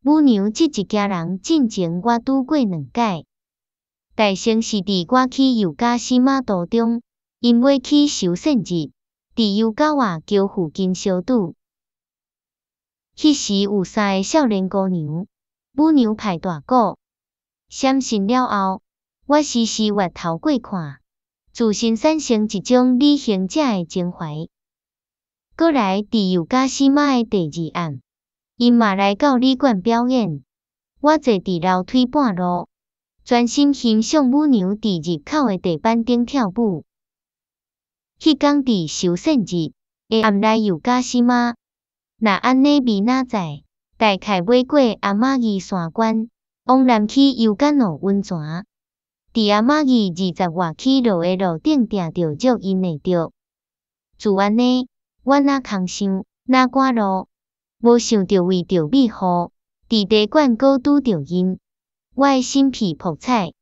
母娘即一家人进前我拄过2摆。大城是伫我去尤加西马途中，因要去修圣日，伫尤加瓦桥附近相拄。迄时有3个少年姑娘，母娘派大鼓。闪信了后，我时时越头过看，自身产生一种旅行者的情怀。过来伫尤加西马的第2暗，因嘛来到旅馆表演，我坐伫楼梯半路。专心欣赏母娘伫入口的地板顶跳舞。迄天伫修圣日，下暗来尤加西马，若安尼未哪知，大概要过阿马伊山关，往南去尤加诺温泉。伫阿马伊20外起落的路顶定着足因会着。自安尼，我哪空想，哪赶路，无想着为着美好，伫茶馆搁拄着因。我的心脾迫彩，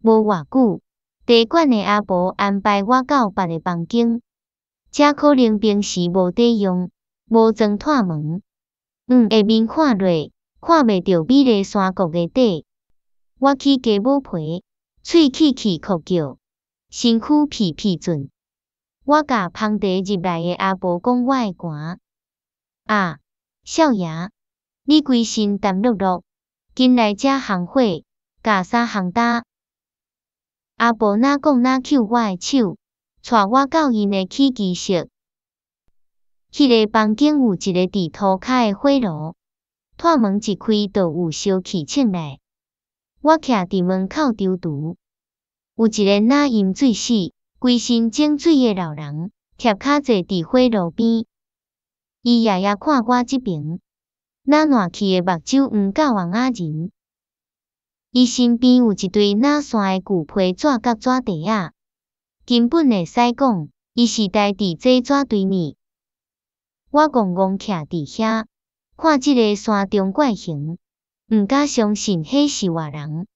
无偌久，茶馆的阿婆安排我到别个房间，这可能平时无地用，无装串门。下面看落，看袂着美丽山谷的底。我起鸡母皮，喙气气哭叫，身躯疲疲准。我甲旁地入来的阿婆讲我的寒。啊，少爷，你规身澹漉漉。紧来遮烘火，甲衫烘干。阿婆哪讲哪扣我的手，带我到因的起居室。迄个房间有一个伫涂骹的火炉，串门一开，就有烧气沁来。我徛伫门口抽除，有一个若饮水死、规身整水的老人，贴骹坐伫火炉边。伊夜夜看我这边。那烂去的目睭黄甲王仔人，伊身边有一堆那散的旧皮纸甲纸袋仔，根本会使讲，伊是待伫这纸堆里。我戆戆徛伫遐，看即个山中怪形，毋敢相信迄是活人。